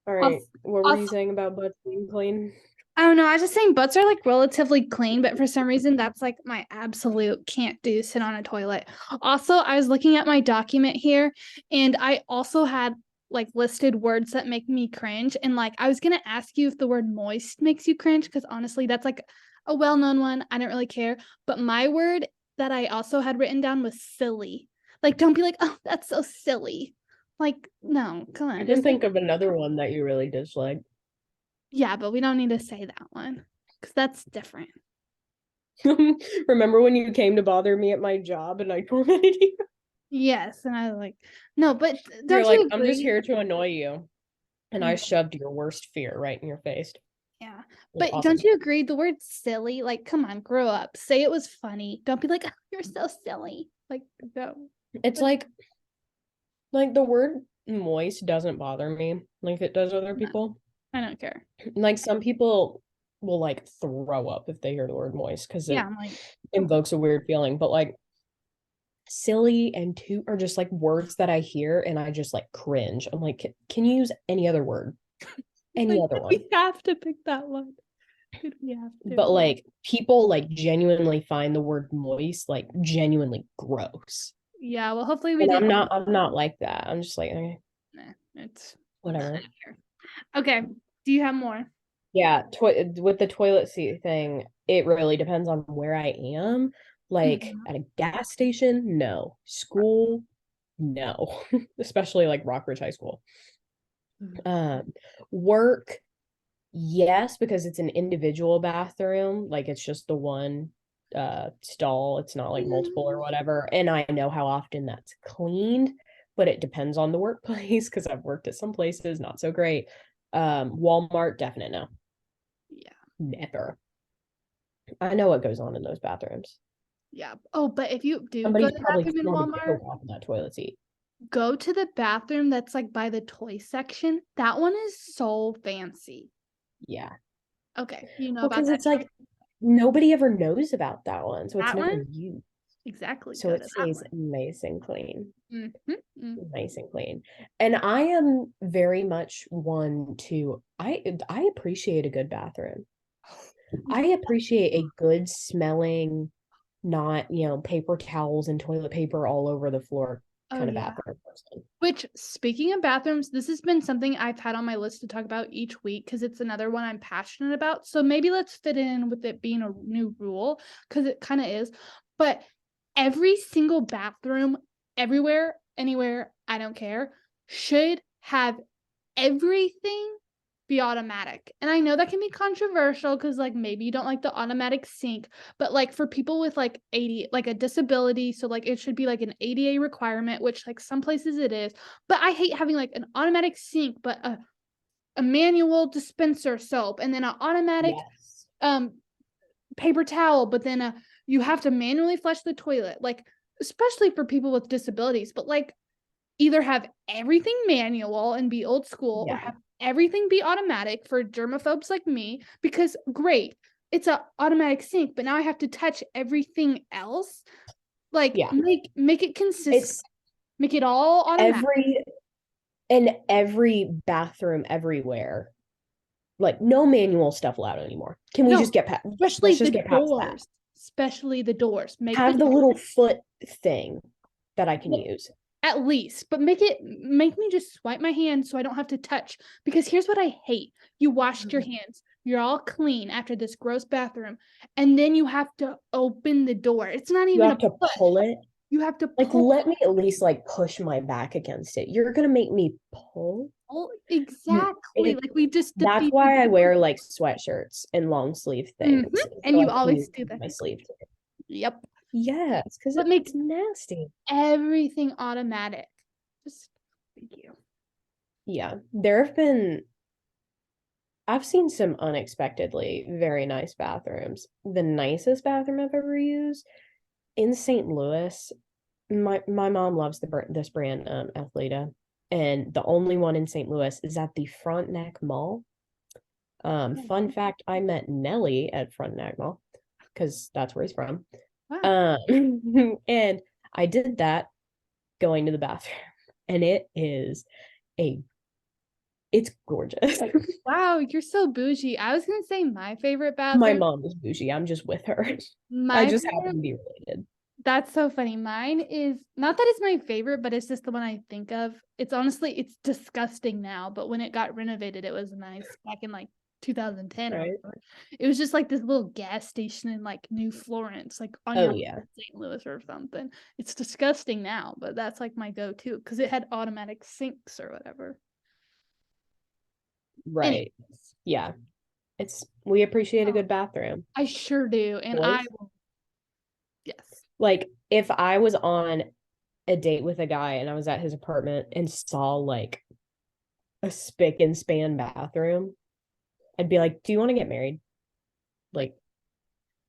All right. Also, What were you also, saying about butts being clean? I don't know. I was just saying butts are like relatively clean, but for some reason that's like my absolute can't do sit on a toilet. Also, I was looking at my document here and I also had like listed words that make me cringe. And like I was gonna ask you if the word moist makes you cringe, because honestly, that's like a well-known one. I don't really care. But my word that I also had written down was silly. Like, don't be like, oh, that's so silly. Like, no, come I on, can just think of another one that you really dislike. yeah, but we don't need to say that one because that's different. Remember when you came to bother me at my job and I tormented you? Yes, and I was like, no, but You're don't like, you I'm just agree? here to annoy you. And I Mhm. shoved your worst fear right in your face. It Yeah, was but don't awesome. you agree? The word silly, like, come on, grow up. Say it was funny. Don't be like, oh, you're so silly. Like, no, It's like the word moist doesn't bother me like it does other no, people. I don't care. Like some people will like throw up if they hear the word moist because Yeah, it I'm like, come on. invokes a weird feeling. But like silly and toot are just like words that I hear and I just like cringe. I'm like, can you use any other word? Any Like, other did one? we have to pick that one? Did we have But to? like people like genuinely find the word moist like genuinely gross. Yeah, well, hopefully we And didn't. I'm not like that. I'm just like, Nah, it's not whatever. here. Okay, do you have more? Yeah, with the toilet seat thing, it really depends on where I am. Like Mhm. at a gas station, no. School, no. Especially like Rockridge High School. Um, Work, yes, because it's an individual bathroom. Like it's just the one stall. It's not like multiple or whatever. And I know how often that's cleaned, but it depends on the workplace because I've worked at some places not so great. Walmart, definite no. Yeah. Never. I know what goes on in those bathrooms. Yeah. Oh, but if you do go to Somebody's the probably bathroom in snorting Walmart, coke off of that toilet seat. go to the bathroom that's like by the toy section. That one is so fancy. Yeah. Okay, you know Well, about because that it's joke? like nobody ever knows about that one, so it's That never one? used. Exactly. So Go it to that stays one. nice and clean. Mm-hmm. Nice and clean. And I am very much one to I appreciate a good bathroom. I appreciate a good smelling, not, paper towels and toilet paper all over the floor Oh kind of yeah. bathroom person. Which, speaking of bathrooms, this has been something I've had on my list to talk about each week because it's another one I'm passionate about. So maybe let's fit in with it being a new rule because it kind of is. But every single bathroom, everywhere, anywhere, I don't care, should have everything be automatic. And I know that can be controversial because like maybe you don't like the automatic sink, but like for people with like 80 like a disability, so like it should be like an ADA requirement, which like some places it is. But I hate having like an automatic sink, but a manual dispenser soap and then an automatic Yes. um paper towel, but then you have to manually flush the toilet. Like especially for people with disabilities, but like either have everything manual and be old school or Yeah. have everything be automatic for germaphobes like me because great, it's a automatic sink, but now I have to touch everything else. Like Yeah. make it consistent, It's make it all automatic. every in every bathroom everywhere. Like no manual stuff allowed anymore. Can we No, just get past especially let's just the get past that. doors, especially the doors. Make the Have the little foot thing that I can doors use. at least, but make me just swipe my hand so I don't have to touch. Because here's what I hate. You washed your hands. You're all clean after this gross bathroom, and then you have to open the door. It's not You even a have to push. pull it. You have to Like pull. let me at least like push my back against it. You're gonna make me pull? Exactly. It Like we just That's defeated why I the wear like sweatshirts and long sleeve Mhm. things. And So you I can always use do that. my sleeve. Yep. Yes, because What it's makes nasty. everything automatic? Just thank you. Yeah. I've seen some unexpectedly very nice bathrooms. The nicest bathroom I've ever used in St. Louis. My mom loves this brand, Athleta, and the only one in St. Louis is at the Frontenac Mall. Fun fact: I met Nelly at Frontenac Mall because that's where he's from. Wow. And I did that going to the bathroom, and it is a It's gorgeous. Wow, you're so bougie. I was gonna say my favorite My bathroom. mom is bougie. I'm just with her. I My just happen favorite to be related. That's so funny. Mine is not that it's my favorite, but it's just the one I think of. It's disgusting now, but when it got renovated, it was nice back in like 2010 or Right? whatever. It was just like this little gas station in like New Florence, like on Oh your way yeah. to St. Louis or something. It's disgusting now, but that's like my go-to because it had automatic sinks or whatever. Anyway, Right. Yeah. We appreciate a good bathroom. I sure do. And I Boys. will, yes. Like if I was on a date with a guy and I was at his apartment and saw like a spick and span bathroom, I'd be like, "Do you want to get married?" Like,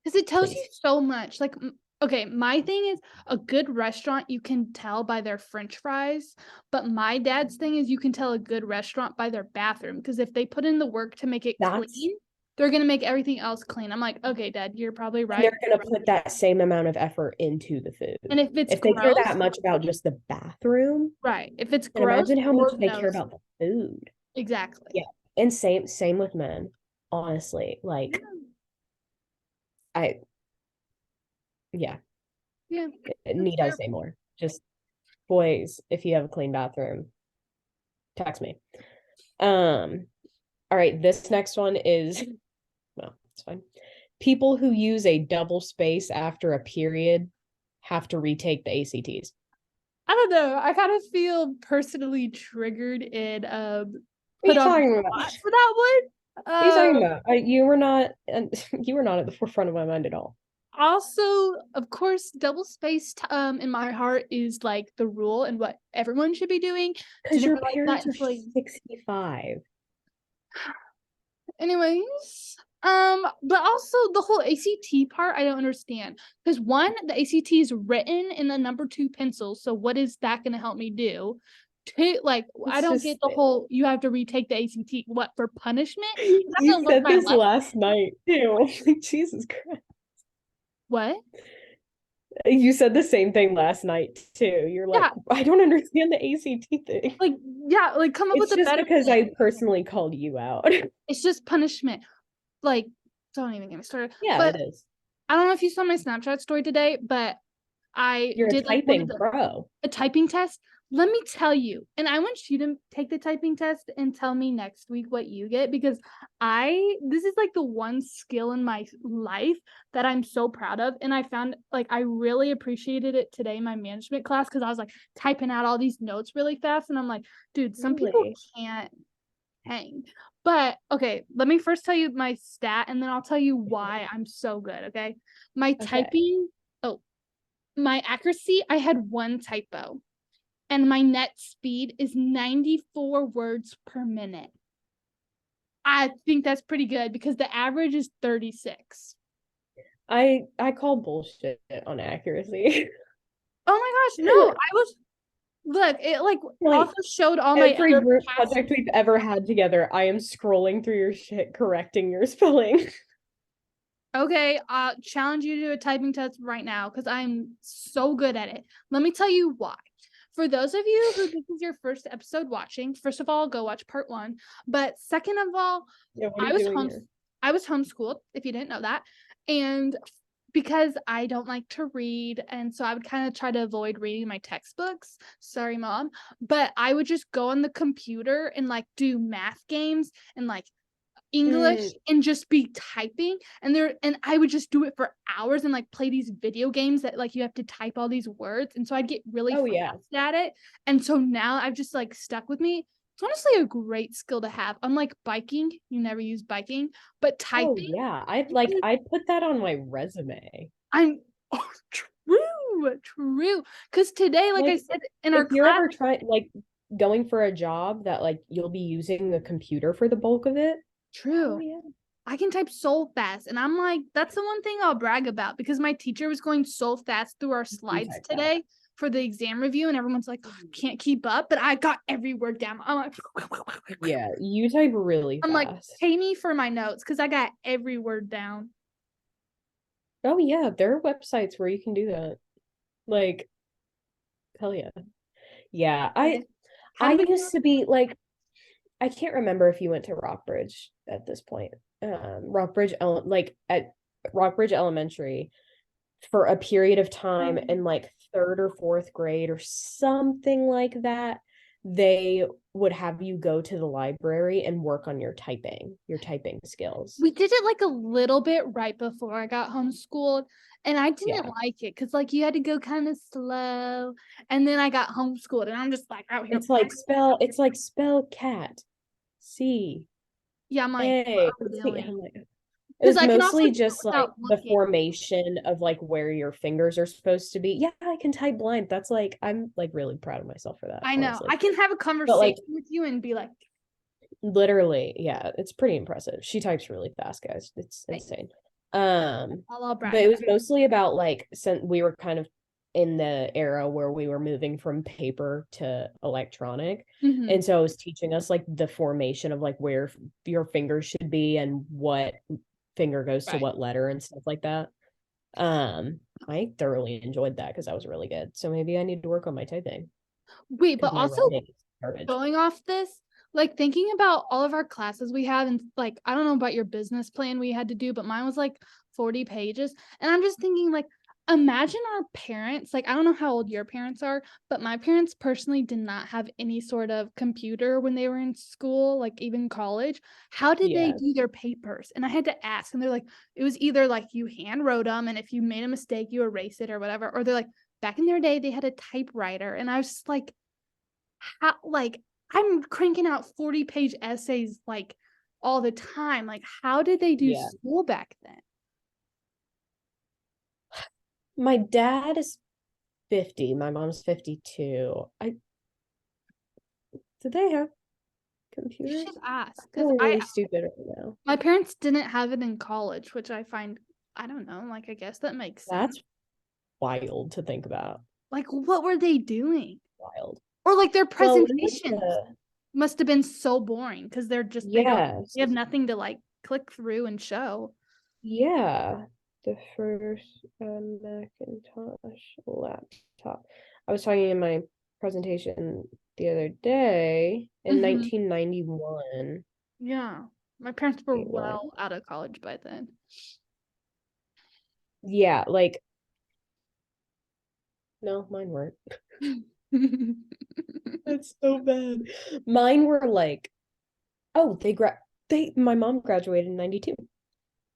Because it tells you please. so much. Like, okay, my thing is a good restaurant, you can tell by their French fries. But my dad's thing is you can tell a good restaurant by their bathroom. Because if they put in the work to make it That's clean, they're going to make everything else clean. I'm like, okay, dad, you're probably and right. they're gonna put that same amount of effort into the And food. if it's If they care gross, that much about just the bathroom, right. If it's then gross, imagine how much Lord they care knows. about the food. Exactly. Yeah. And same with men. Honestly, Yeah. like I yeah, Yeah. That's need I fair. say more? Just boys, if you have a clean bathroom, text me. All right, this next one is well, it's fine. People who use a double space after a period have to retake the ACTs. I don't know. I kind of feel personally triggered and What are put you on the talking about? spot for that one. What are you talking about? You were not, you were not at the forefront of my mind at all. Also, of course, double spaced in my heart is like the rule and what everyone should be doing. Because Didn't your realize that parents are until like 65. anyways. But also the whole ACT part, I don't understand. Because one, the ACT is written in the number two pencil. So what is that gonna help me do? Two, like I It's don't just get the whole you have to retake the ACT. What for punishment? I'm not you gonna learn said my this lesson. last night too. Like, Jesus Christ. What? You said the same thing last night too. You're like, Yeah, I don't understand the ACT thing. like yeah, like come up with It's a just better because thing. I personally called you out. It's just punishment. Like, don't even get me started. Yeah, But it is. I don't know if you saw my Snapchat story today, but I You're a did like one of typing pro. a typing test. Let me tell you, and I want you to take the typing test and tell me next week what you get because this is like the one skill in my life that I'm so proud of. And I found like I really appreciated it today in my management class because I was like typing out all these notes really fast. And I'm like, dude, some people Really? can't hang. But okay, let me first tell you my stat and then I'll tell you why I'm so good. Okay. My Okay. typing, oh, my accuracy, I had one typo, and my net speed is 94 words per minute. I think that's pretty good because the average is 36. I call bullshit on accuracy. Oh my gosh, no, I was look, it like Like also showed all my every other group past. project we've ever had together, I am scrolling through your shit, correcting your spelling. Okay, challenge you to a typing test right now because I'm so good at it. Let me tell you why. For those of you who this is your first episode watching, first of all, go watch part one. But second of all, Yeah, what are I you was doing home here? I was homeschooled, if you didn't know that. And because I don't like to read, and so I would kind of try to avoid reading my textbooks. Sorry, mom. But I would just go on the computer and like do math games and like English Mm. and just be typing and I would just do it for hours and like play these video games that like you have to type all these words and so I'd get really Oh yeah. fast at it and so now I've just like stuck with me. It's honestly a great skill to have. Unlike biking, you never use biking, but Oh typing, yeah. I'd put that on my resume. I'm oh, true. Because today, like I Like said in our if you're class, ever trying like going for a job that like you'll be using the computer for the bulk of it. Hell true. yeah. I can type so fast. And I'm like, that's the one thing I'll brag about because my teacher was going so fast through our You slides type fast. today for the exam review. And everyone's like, can't keep up. But I got every word down. I'm like, Yeah, you type really I'm like, fast. pay me for my notes because I got every word down. Oh yeah, there are websites where you can do that. Like, hell yeah. Yeah, Okay. How I do we used to be like I can't remember if you went to Rockbridge at this point. Like at Rockbridge Elementary for a period of time in like third or fourth grade or something like that, they would have you go to the library and work on your typing skills. We did it like a little bit right before I got homeschooled, and I didn't Yeah. like it because like you had to go kind of slow, and then I got homeschooled, and I'm just like out here. It's like spell cat. C Yeah, I'm like, A. what are we C. doing? I'm like, it Because was I can also mostly do it just like without the looking. formation of like where your fingers are supposed to be. Yeah, I can type blind. That's like I'm like really proud of myself for that, I know. honestly. I can have a But like conversation with you and be like, literally, yeah, it's pretty impressive. She types really fast, guys. It's hey, insane. I'll But brag it was about mostly about like since we were kind of in the era where we were moving from paper to electronic. it. Mm-hmm. And so it was teaching us like the formation of like where your fingers should be and what finger goes to Right. what letter and stuff like that. I thoroughly enjoyed that because that was really good. So maybe I need to work on my typing Wait, because but my also writing is garbage. going off this, like thinking about all of our classes we had, and like, I don't know about your business plan we had to do, but mine was like 40 pages. And I'm just thinking, like, imagine our parents, like, I don't know how old your parents are, but my parents personally did not have any sort of computer when they were in school, like even college. How did they Yeah. do their papers? And I had to ask, and they're like, it was either like you hand wrote them, and if you made a mistake, you erase it or whatever, or they're like, back in their day, they had a typewriter. And I was just like, how, like, I'm cranking out 40-page essays like all the time. Like, how did they do Yeah. school back then? My dad is 50. My mom's 52. Did they have You computers? should ask, I because feel I really stupid right now. my parents didn't have it in college, which I find, I don't know, like, I guess that makes sense. That's wild to think about. Like, what were they doing? Wild. Or like their Well, we went presentations to, must have been so boring because they're just yes. they have nothing to like click through and show. Yeah. The first Macintosh laptop. I was talking in my presentation the other day in Mhm. 1991. Yeah. My parents were Wait, what? well out of college by then. Yeah, like, no, mine weren't. That's so bad. Mine were like, oh, my mom graduated in 92.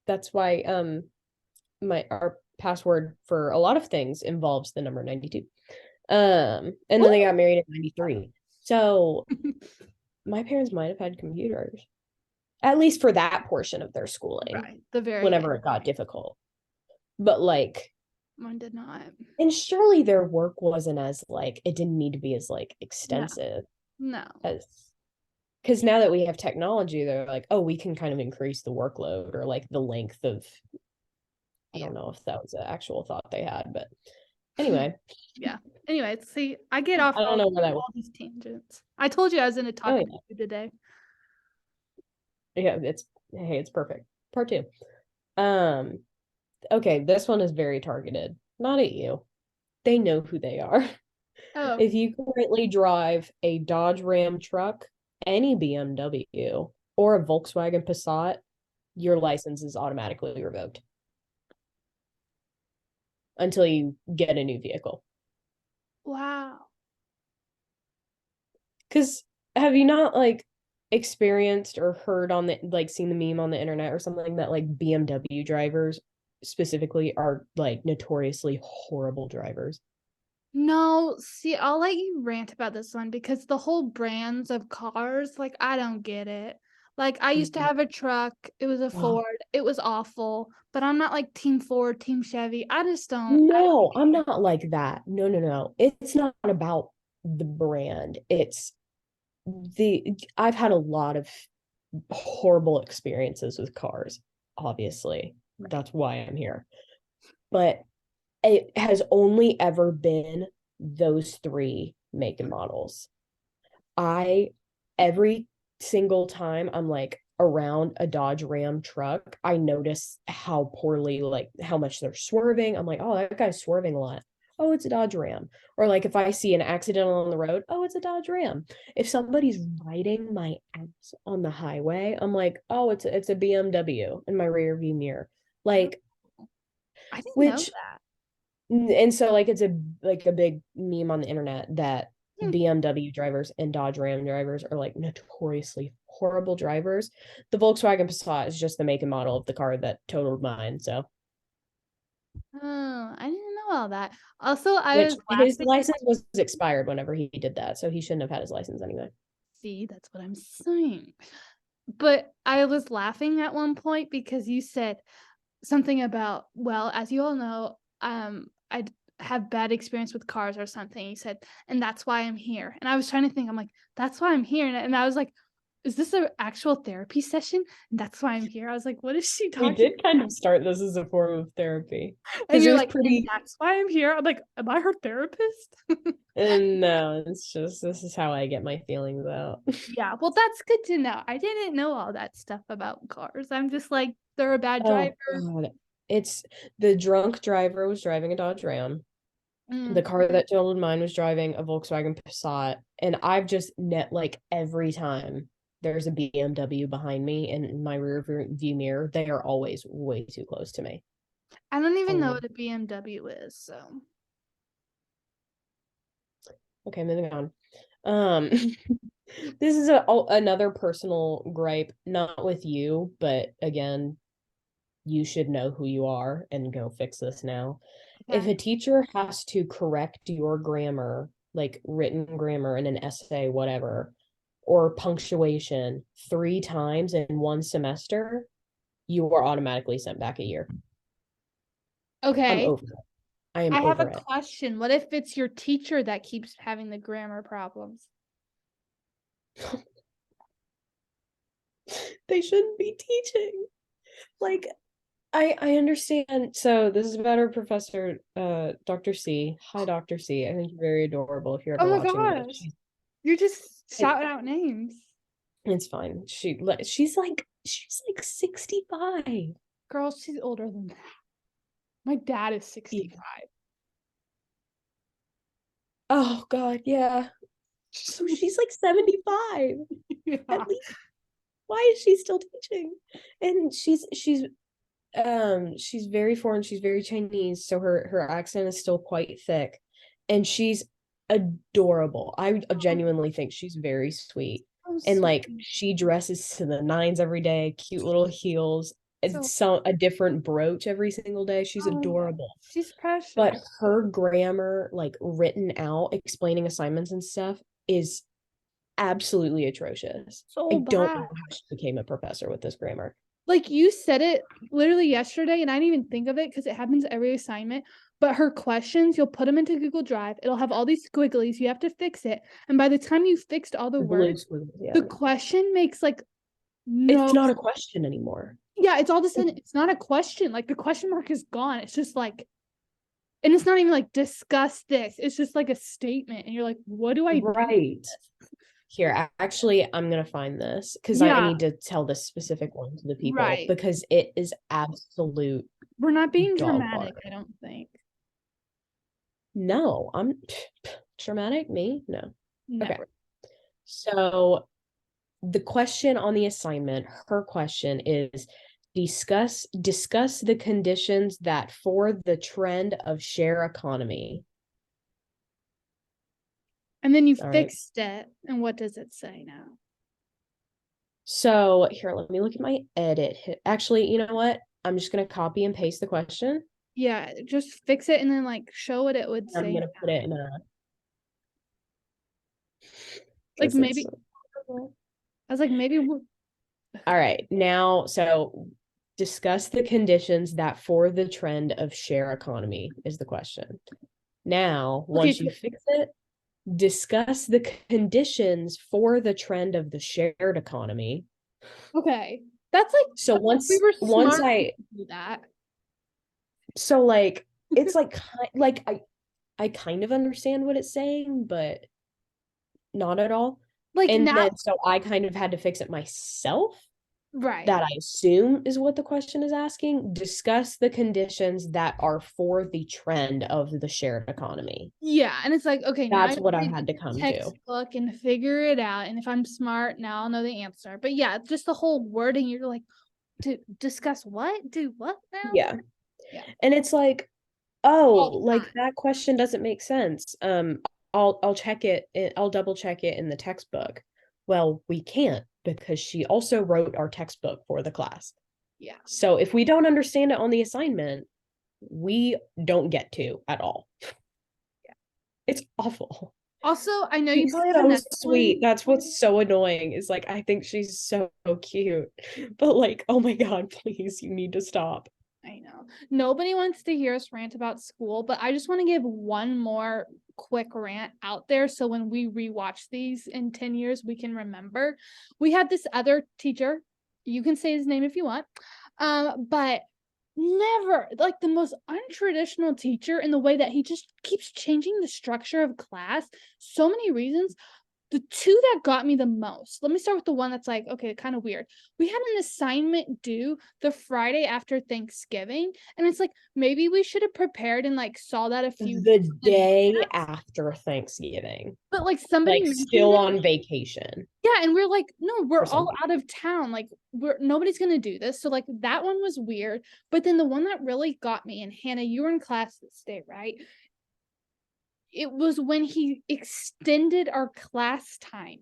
That's why our password for a lot of things involves the number 92. And then they got married in 93. So my parents might have had computers, at least for that portion of their schooling, Right. The very whenever it got difficult. But like, mine did not. and surely their work wasn't as like, it didn't need to be as like No. extensive No. as, because now that we have technology, they're like, oh, we can kind of increase the workload or like the length of, I Yeah. don't know if that was an actual thought they had, but anyway. Yeah. Anyway, see, I get off I don't know where that was. all these tangents. I told you I was in a Oh talking to you today. yeah, it's perfect. Part two. Um, okay, this one is very targeted. Not at you. They know who they are. Oh, If you currently drive a Dodge Ram truck, any BMW, or a Volkswagen Passat, your license is automatically revoked until you get a new vehicle. wow. Because have you not like experienced or heard on the like seen the meme on the internet or something that like BMW drivers specifically are like notoriously horrible drivers? No, see, I'll let you rant about this one because the whole brands of cars, like, I don't get it. Like, I used to have a truck, it was a Ford, it was awful, but I'm not like Team Ford, Team Chevy. I don't No, I'm get it. not like that. No, no, no. It's not about the brand. It's I've had a lot of horrible experiences with cars, obviously. That's why I'm here. But it has only ever been those three make and models. I every single time I'm like around a Dodge Ram truck, I notice how poorly, like how much they're swerving. I'm like, oh, that guy's swerving a lot. oh, it's a Dodge Ram. Or like if I see an accident on the road, oh, it's a Dodge Ram. If somebody's riding my ass on the highway, I'm like, oh, it's a BMW in my rear view mirror. Like, I didn't know which that. and so like it's a big meme on the internet that Hmm. BMW drivers and Dodge Ram drivers are like notoriously horrible drivers. The Volkswagen Passat is just the make and model of the car that totaled mine. So, Oh, I didn't know all that. Also, I which was his laughing. license was expired whenever he did that, so he shouldn't have had his license anyway. See, that's what I'm saying. But I was laughing at one point because you said something about, well, as you all know, I have bad experience with cars or something. You said, and that's why I'm here. And I was trying to think, I'm like, that's why I'm here. And I was like, is this an actual therapy session? And that's why I'm here. I was like, what is she We talking did kind of start this as a form of therapy And because it you're was like, and pretty. that's why I'm here. I'm like, am I her therapist? And no, it's just this is how I get my feelings out. Yeah, well, that's good to know. I didn't know all that stuff about cars. I'm just like, they're a bad driver. Oh God. It's the drunk driver was driving a Dodge Ram. The Mm. car that totaled mine was driving a Volkswagen Passat. And I've just net like every time there's a BMW behind me in my rear view mirror, they are always way too close to me. I don't even know Oh, what a BMW is, so. okay, moving on. Um, this is another personal gripe, not with you, but again, you should know who you are and go fix this now. If Okay. a teacher has to correct your grammar, like written grammar in an essay, whatever, or punctuation 3 times in one semester, you are automatically sent back a year. I'm Okay. over it. I am I have a over it. question. What if it's your teacher that keeps having the grammar problems? They shouldn't be teaching. Like, I understand. So this is about our professor, Dr. C. Hi, Dr. C. I think you're very adorable if you're Oh ever my watching this. gosh. You're just shouting out names. It's fine. She's like 65. Girl, she's older than that. My dad is Yeah. 65. Oh God, yeah. So she's like 75 Yeah. at least. Why is she still teaching? And she's very foreign, she's very Chinese, so her accent is still quite thick. And she's adorable. I genuinely think she's very sweet. Oh, And like sweet. she dresses to the nines every day, cute little heels, and So, so a different brooch every single day. She's oh, adorable. she's precious. But her grammar, like written out, explaining assignments and stuff, is absolutely atrocious. I So don't bad. know how she became a professor with this grammar. Like you said it literally yesterday, and I didn't even think of it because it happens every assignment. But her questions, you'll put them into Google Drive. It'll have all these squigglies. You have to fix it. And by the time you fixed all the The blue words, squiggles, the yeah. question makes like It's no. not a question anymore. Yeah, it's all of a sudden, it's not a question. Like the question mark is gone. It's just like, and it's not even like discuss this. It's just like a statement. And you're like, what do I do? Right. Here, actually, I'm gonna find this because I Yeah, need to tell this specific one to the people right. because it is absolute We're not being dog dramatic, water. I don't think. No, I'm traumatic. Me? No. Okay. Never. So the question on the assignment, her question is discuss the conditions that for the trend of share economy. And then you All right. fixed it. And what does it say now? So here, let me look at my edit. Actually, you know what? I'm just gonna copy and paste the question. Yeah, just fix it and then like show what it would I'm say gonna put now. it in a Like because it's maybe I was like, maybe we'll, all okay. right. Now, so discuss the conditions that for the trend of share economy is the question. Now, Okay, once you fix it, discuss the conditions for the trend of the shared economy. okay. That's like So we once were once smart I to do that. so like it's like I kind of understand what it's saying, but not at all. Like And now, then so I kind of had to fix it myself. Right. that I assume is what the question is asking. Discuss the conditions that are for the trend of the shared economy. Yeah, and it's like, okay, now I That's have to what I read had the to come to. textbook and figure it out, and if I'm smart, now I'll know the answer. But yeah, just the whole wording, you're like, to discuss what? Do what now? Yeah. Yeah. And it's like, All oh, the like time. that question doesn't make sense. I'll check it, I'll double check it in the textbook. Well, we can't because she also wrote our textbook for the class. Yeah. So if we don't understand it on the assignment, we don't get to at all. Yeah. It's awful. Also, I know you She's probably have so another one. sweet. That's what's so annoying is like I think she's so cute. But like, oh my God, please, you need to stop. I know. Nobody wants to hear us rant about school, but I just want to give one more quick rant out there so when we rewatch these in 10 years, we can remember. We had this other teacher. You can say his name if you want. But never like the most untraditional teacher in the way that he just keeps changing the structure of class. So many reasons. The two that got me the most, let me start with the one that's like, okay, kind of weird. We had an assignment due the Friday after Thanksgiving, and it's like maybe we should have prepared and like saw that a few The weeks in day advance. after Thanksgiving, But like somebody like mentioned still it. on vacation Yeah, and we're like, no, we're for some all people. out of town. Like, we're nobody's gonna do this. So like that one was weird. But then the one that really got me, and Hannah, you were in class this day, right? It was when he extended our class time.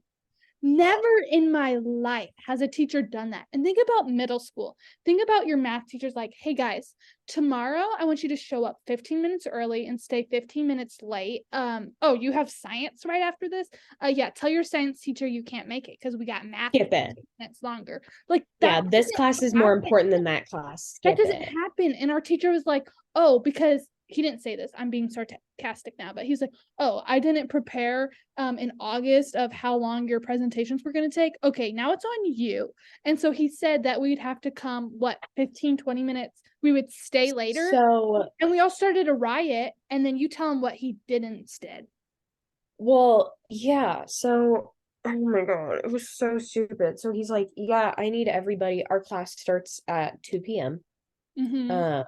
Never in my life has a teacher done that. And think about middle school. Think about your math teachers like, hey guys, tomorrow I want you to show up 15 minutes early and stay 15 minutes late. Oh, you have science right after this? Yeah, tell your science teacher you can't make it because we got math Skip it. minutes longer. Like that Yeah, this doesn't class is more happen. important than that class. That Skip doesn't it. happen. And our teacher was like, oh, because he didn't say this. I'm being sarcastic now, but he's like, oh, I didn't prepare in August of how long your presentations were going to take. Okay, now it's on you. And so he said that we'd have to come, what, 15, 20 minutes. We would stay later. So, And we all started a riot. And then you tell him what he did instead. well, yeah. So, oh my God, it was so stupid. So he's like, yeah, I need everybody. Our class starts at 2 p.m. Mm-hmm. Uh,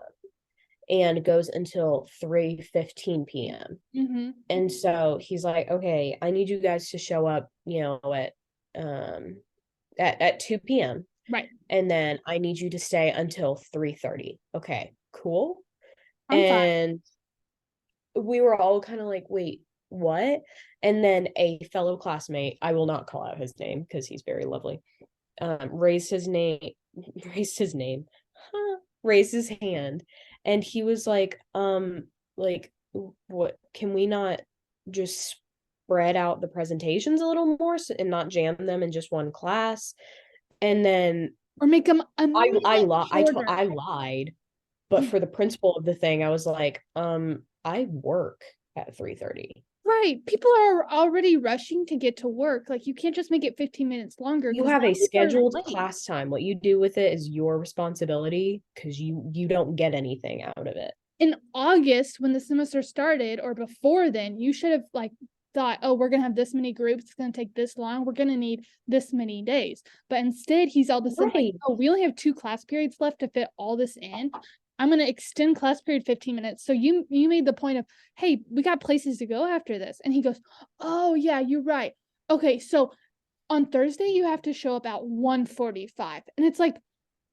and goes until 3:15 p.m. Mm-hmm. And so he's like, okay, I need you guys to show up, um at 2 p.m. Right. And then I need you to stay until 3:30. Okay, cool. I'm fine. And we were all kind of like, wait, what? And then a fellow classmate, I will not call out his name because he's very lovely, raised his name, raised his name, raised his hand, and he was like, what, can we not just spread out the presentations a little more and not jam them in just one class? And then Or make them a I minute lied. shorter. I lied, but for the principal of the thing, I was like, I work at 3:30. Right. People are already rushing to get to work. Like you can't just make it 15 minutes longer You because have now a people are scheduled late. class time. What you do with it is your responsibility because you don't get anything out of it. In August, when the semester started, or before then, you should have like thought, oh, we're gonna have this many groups, it's gonna take this long, we're gonna need this many days. But instead, he's all of a sudden like, Right. oh, we only have 2 class periods left to fit all this in. I'm gonna extend class period 15 minutes. So you made the point of, hey, we got places to go after this. And he goes, oh yeah, you're right. Okay, so on Thursday you have to show up at 1:45. And it's like,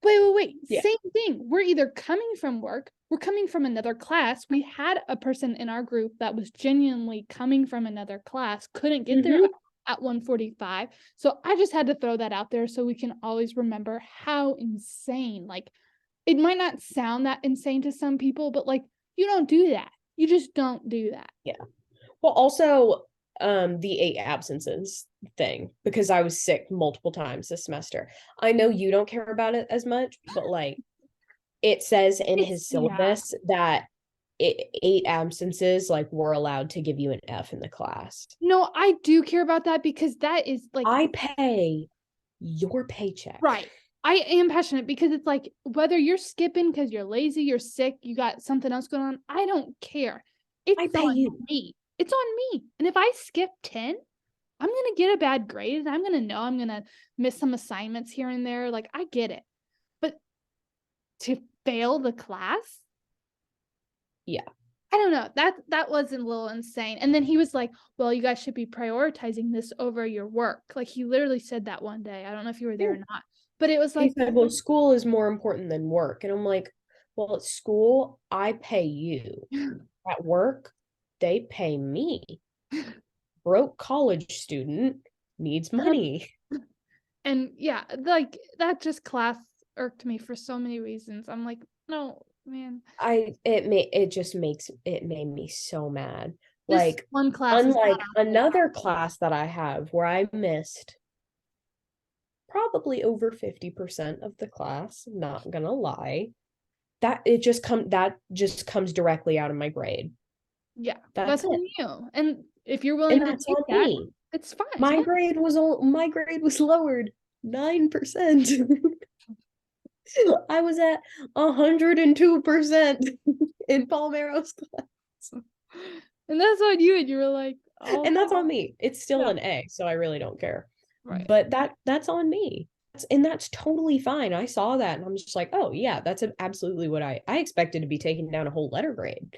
wait. Yeah. Same thing. We're either coming from work, we're coming from another class. We had a person in our group that was genuinely coming from another class, couldn't get there Mm-hmm. at 1:45. So I just had to throw that out there so we can always remember how insane. Like it might not sound that insane to some people, but like you don't do that. You just don't do that. Yeah. Well, also, the 8 absences thing because I was sick multiple times this semester. I know you don't care about it as much, but like it says in It's his yeah. syllabus that 8 absences, like we're allowed to give you an F in the class. No, I do care about that because that is like I pay your paycheck. right. I am passionate because it's like whether you're skipping because you're lazy, you're sick, you got something else going on, I don't care. I It's pay on you. me. It's on me. And if I skip 10, I'm gonna get a bad grade and I'm gonna know I'm gonna miss some assignments here and there. Like, I get it. But to fail the class? Yeah. I don't know. That was a little insane. And then he was like, "Well, you guys should be prioritizing this over your work." Like, he literally said that one day. I don't know if you were there or not. But it was He like, said, well, school is more important than work. And I'm like, well, at school, I pay you. At work, they pay me. Broke college student needs money. and yeah, like that just class irked me for so many reasons. I'm like, no, man. It made me so mad. This Like, one class is not unlike our whole another class that I have where I missed probably over 50% of the class, not gonna lie. That just comes directly out of my grade. yeah, That's that's it. on you. And if you're And willing to that's take on that, me. it's fine. It's My fine. grade was my grade was lowered 9%. I was at 102% in Palmero's class. And that's on you. And you were like, oh, And that's on me. It's still yeah, an A, so I really don't care. right. But that's on me. And that's totally fine. I saw that and I'm just like, oh yeah, that's absolutely what I expected to be taking down a whole letter grade,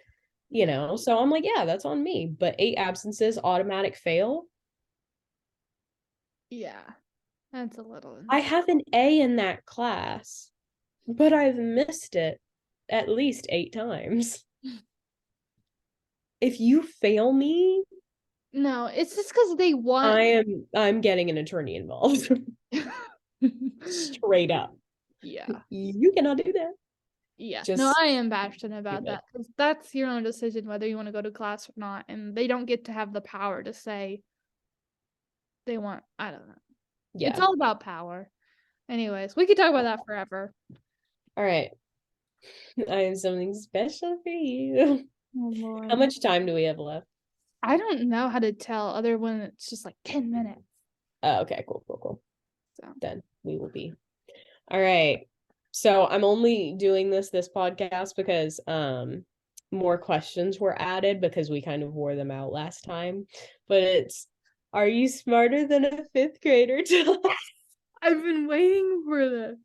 Yeah. So I'm like, yeah, that's on me. But 8 absences, automatic fail. Yeah. That's a little I insane. have an A in that class, but I've missed it at least 8 times. If you fail me, No, it's just because they want. I'm getting an attorney involved. Straight up. Yeah. You cannot do that. Yeah. No, Just I am passionate do about it. that because that's your own decision whether you want to go to class or not. And they don't get to have the power to say they want, I don't know. It's Yeah. all about power. Anyways, we could talk about that forever. All right. I have something special for you. Oh How Lord. much time do we have left? I don't know how to tell other when it's just like 10 minutes. Oh, okay, cool. So Then we will be. All right. So I'm only doing this podcast because more questions were added because we kind of wore them out last time. But it's, are you smarter than a fifth grader? I've been waiting for this.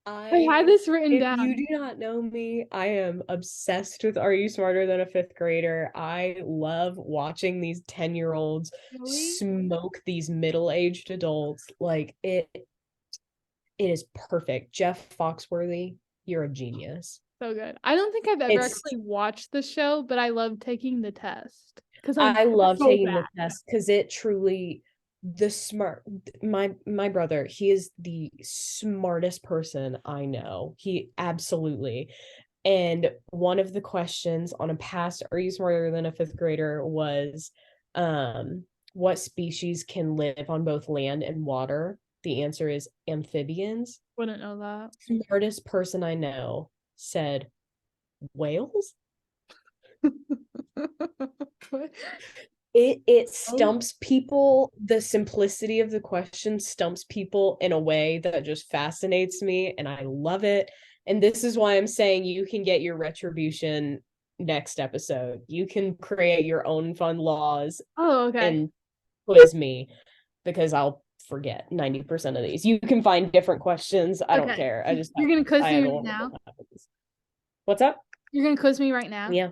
I had I this written If you down. do not know me, I am obsessed with Are You Smarter Than a Fifth Grader? I love watching these 10-year-olds Really? smoke these middle-aged adults. Like it is perfect. Jeff Foxworthy, you're a genius. So good. I don't think I've ever It's actually watched the show, but I love taking the test because I'm I love so taking the bad. test because it truly the smart my brother, he is the smartest person I know. He absolutely. And one of the questions on a past Are You Smarter Than a Fifth Grader was what species can live on both land and water? The answer is amphibians. Wouldn't know that. Smartest person I know said whales. It Oh, stumps people. The simplicity of the question stumps people in a way that just fascinates me, and I love it. And this is why I'm saying you can get your retribution next episode. You can create your own fun laws oh, okay. and quiz me because I'll forget 90% of these. You can find different questions. I don't Okay. care. I just You're gonna quiz I me have a right lot now. of happens. What's up? You're gonna quiz me right now. Yeah.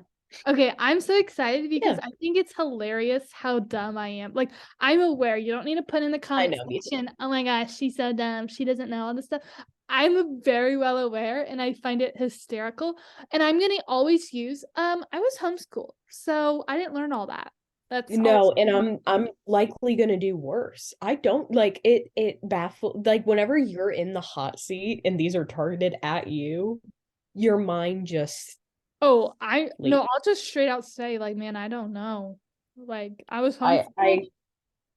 Okay, I'm so excited because Yeah. I think it's hilarious how dumb I am. Like, I'm aware you don't need to put in the I comment know, me too. section, oh my gosh, she's so dumb. She doesn't know all this stuff. I'm very well aware and I find it hysterical. And I'm gonna always use I was homeschooled, so I didn't learn all that. That's all. No, and I'm likely gonna do worse. I don't like it baffles like whenever you're in the hot seat and these are targeted at you, your mind just Oh, I no, leaves. I'll just straight out say, like, man, I don't know. Like, I was homeschooled. I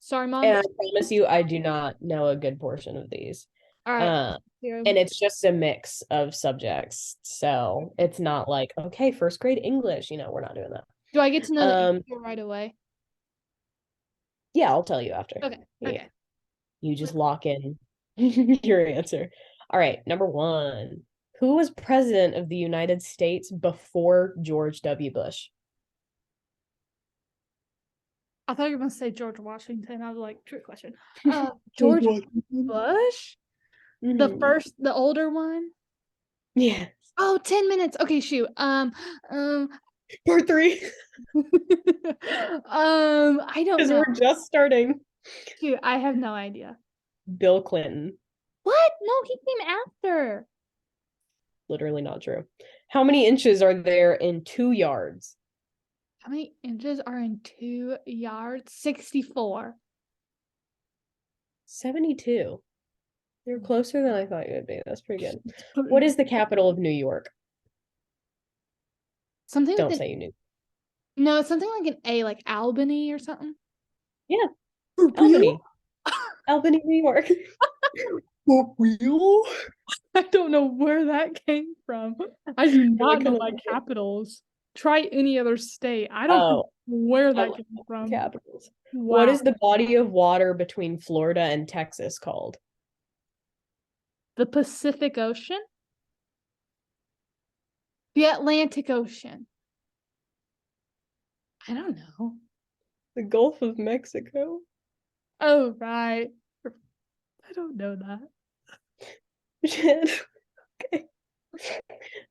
Sorry, mom. and I promise you I do not know a good portion of these. All right. Uh Here. and it's just a mix of subjects. So it's not like, okay, first grade English, we're not doing that. Do I get to know the Um answer right away? yeah, I'll tell you after. Okay. Yeah, Okay. you just lock in your answer. All right, number 1. Who was president of the United States before George W. Bush? I thought you were gonna say George Washington. I was like, trick question. George George Washington. Bush? Mhm. The older one? Yes. Oh, 10 minutes. Okay, shoot. Part 3. I don't Because know. we're just starting. Shoot, I have no idea. Bill Clinton. What? No, he came after. Literally not true. How many inches are there in 2 yards? How many inches are in 2 yards? 64. 72. You're closer than I thought you would be. That's pretty good. What is the capital of New York? Something with Don't an say you knew. no, it's something like an A, like Albany or something. Yeah, For real? Albany. Albany, New York. For real? I don't know where that came from. I do Really not know couldn't my think of- capitals. Try any other state. I don't know Oh, where I that love came from. capitals. What Wow. is the body of water between Florida and Texas called? The Pacific Ocean? The Atlantic Ocean. I don't know. The Gulf of Mexico. Oh, right. I don't know that. Shit. Okay.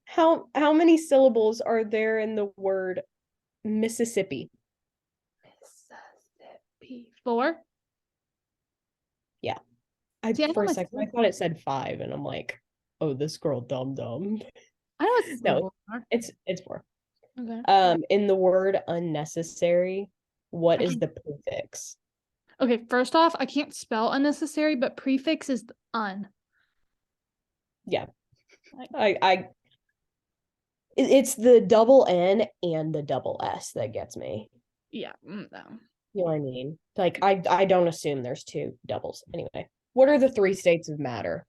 How many syllables are there in the word Mississippi? Mississippi. 4? Yeah. See, I know For a my second I syllables. thought it said 5, and I'm like, oh, this girl dumb. I know what No, syllables are. it's 4. Okay. In the word unnecessary, what I is can the prefix? Okay, first off, I can't spell unnecessary, but prefix is un. Yeah. I it's the double N and the double S that gets me. Yeah. No. You know what I mean? Like I don't assume there's 2 doubles. Anyway, what are the 3 states of matter?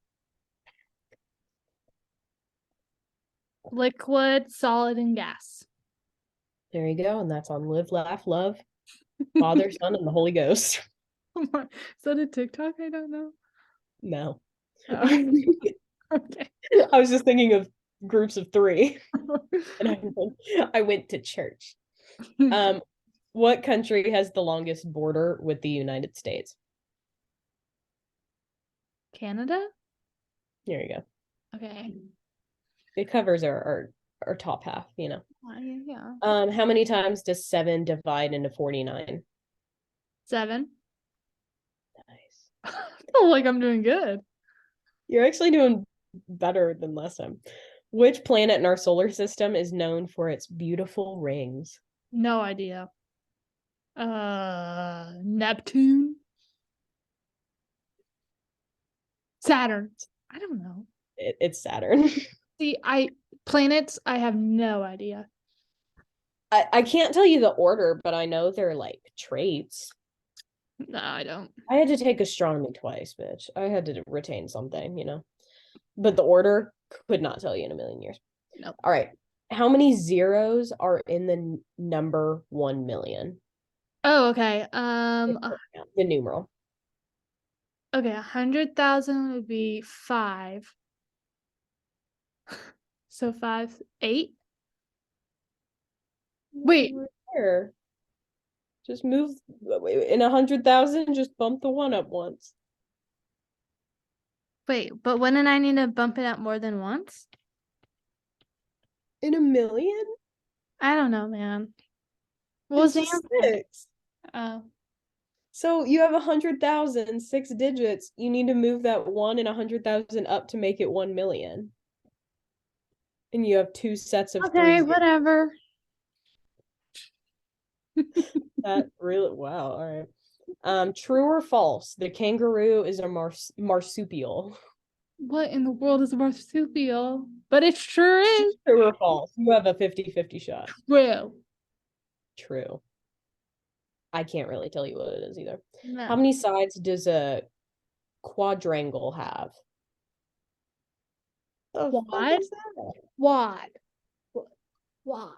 Liquid, solid, and gas. There you go, and that's on Live, Laugh, Love, Father, Son, and the Holy Ghost. Is that a TikTok? I don't know. No. Oh, I okay. was just thinking of groups of 3, and I went to church. What country has the longest border with the United States? Canada? There you go. Okay. It covers our top half, you know. Yeah. How many times does 7 divide into 49? 7. Nice. I feel like I'm doing good. You're actually doing better than last time. Which planet in our solar system is known for its beautiful rings? No idea. Neptune? Saturn. I don't know. It's Saturn. See, planets, I have no idea. I can't tell you the order, but I know they're like traits. No, I don't. I had to take astronomy twice, bitch. I had to retain something, you know. But the order could not tell you in a million years. Nope. All right. How many zeros are in the number 1 million? Oh, okay. The numeral. Okay, 100,000 would be 5. So 5, 8. Wait, Here. Just move in 100,000, just bump the 1 up once. but wouldn't I need to bump it up more than once? In a million? I don't know, man. What was It's the just answer? 6. Oh, So you have 100,000, 6 digits. You need to move that 1 in 100,000 up to make it 1 million. And you have 2 sets of 3 okay, zeros. whatever. That really, wow, all right. True or false? The kangaroo is a marsupial. What in the world is a marsupial? But it sure is True or false? You have a 50-50 shot. true. True. I can't really tell you what it is either. How No. many sides does a quadrangle have? The fuck Quad? is that? Quad. Quad.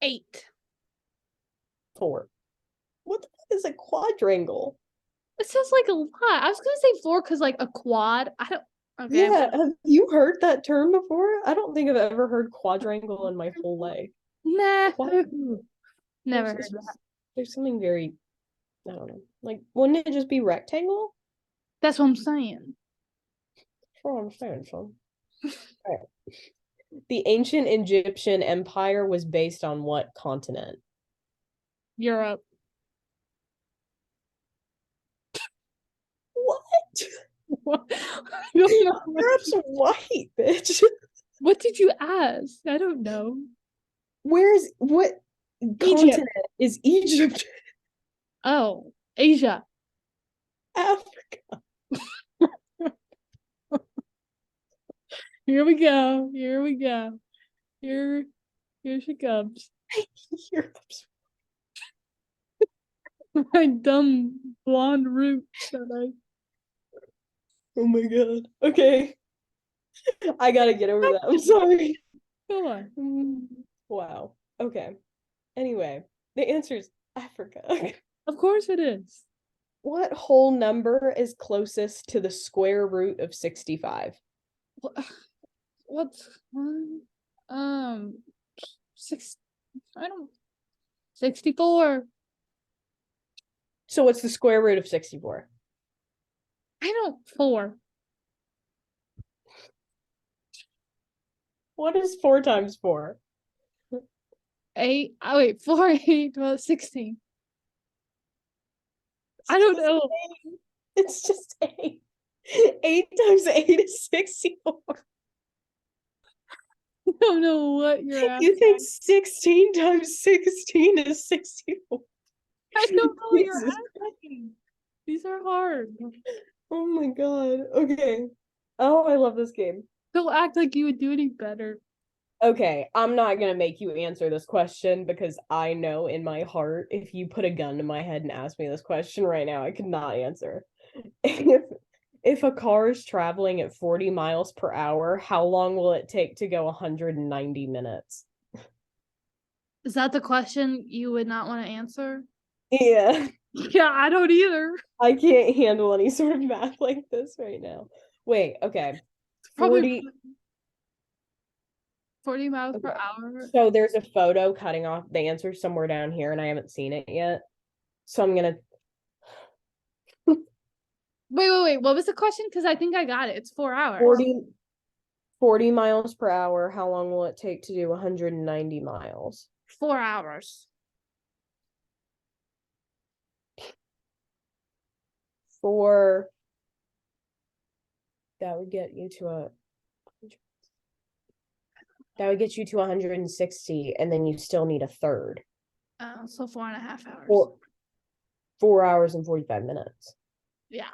8. 4. What the fuck is a quadrangle? It sounds like a lot. I was gonna say 4 because like a quad. I don't. Okay. Yeah, have you heard that term before? I don't think I've ever heard quadrangle in my whole life. Nah. Quadrangle. Never It's heard that. There's something very, I don't know. Like, wouldn't it just be rectangle? That's what I'm saying. That's what I'm saying, son. All right. The ancient Egyptian empire was based on what continent? Europe. What? What? I don't know. Europe's white, bitch. What did you ask? I don't know. What Egypt. continent is Egypt? Oh, Asia. Africa. Here we go. Here we go. Here she comes. Europe's. My dumb blonde roots that I. Oh my god. Okay. I gotta get over that. I'm sorry. Go on. Wow. Okay. Anyway, the answer is Africa. Of course it is. What whole number is closest to the square root of 65? What's six? I don't. 64. So what's the square root of 64? I don't. 4. What is 4 times 4? 8. Oh wait, 4, 8, 12, 16. I don't know. It's just 8. 8 times 8 is 64. I don't know what you're asking. You think 16 times 16 is 64? I don't know what you're Jesus asking. These are hard. Oh my god. Okay. Oh, I love this game. Don't act like you would do any better. Okay, I'm not gonna make you answer this question because I know in my heart if you put a gun to my head and ask me this question right now, I could not answer. If a car is traveling at 40 miles per hour, how long will it take to go 190 minutes? Is that the question you would not want to answer? Yeah, Yeah, I don't either. I can't handle any sort of math like this right now. Wait, okay. It's probably 40 40 miles per Okay. hour. So there's a photo cutting off the answer somewhere down here, and I haven't seen it yet. So I'm gonna Wait. What was the question? Because I think I got it. It's 4 hours. 40 miles per hour. How long will it take to do 190 miles? 4 hours. For that would get you to a that would get you to 160, and then you still need a third. So 4.5 hours. 4 hours and 45 minutes. Yeah.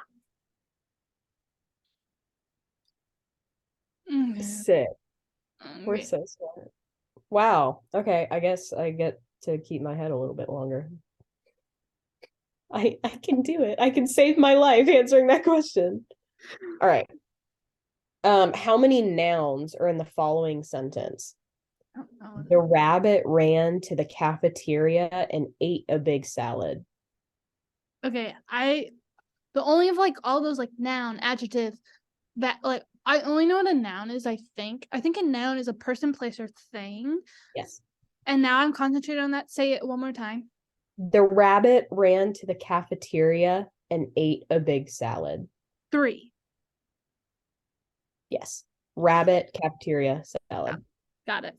Okay. Sick. We're so smart. Wow. Okay, I guess I get to keep my head a little bit longer. I can do it. I can save my life answering that question. All right. How many nouns are in the following sentence? The rabbit ran to the cafeteria and ate a big salad. Okay, the only of like all those like noun, adjective, that like I only know what a noun is, I think. I think a noun is a person, place, or thing. Yes. And now I'm concentrating on that. Say it one more time. The rabbit ran to the cafeteria and ate a big salad. 3. Yes. Rabbit, cafeteria, salad. Got it.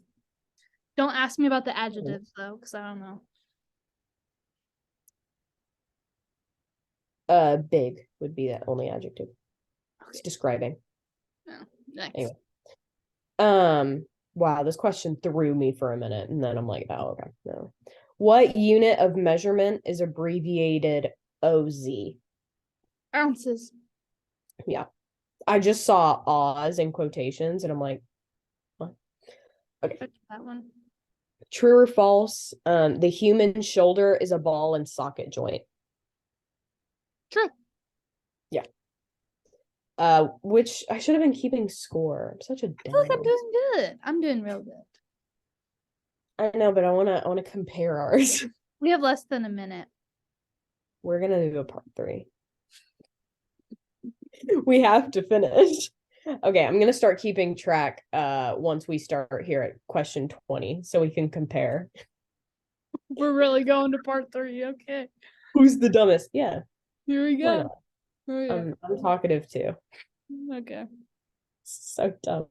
Don't ask me about the adjectives though, because I don't know. Big would be the only adjective. It's describing. Oh, next. Anyway. Wow, this question threw me for a minute, and then I'm like, oh, okay, no. What unit of measurement is abbreviated OZ? Ounces. Yeah. I just saw Oz in quotations, and I'm like, what? Okay. That one. True or false? The human shoulder is a ball and socket joint. True. Yeah. Which I should have been keeping score. I'm such a I feel like I'm doing good. I'm doing real good. I know, but I wanna compare ours. We have less than a minute. We're gonna do a part 3. We have to finish. Okay, I'm gonna start keeping track once we start here at question 20 so we can compare. We're really going to part 3. Okay. Who's the dumbest? Yeah, Here we why go. not? Oh, yeah. I'm talkative too. Okay. So dumb.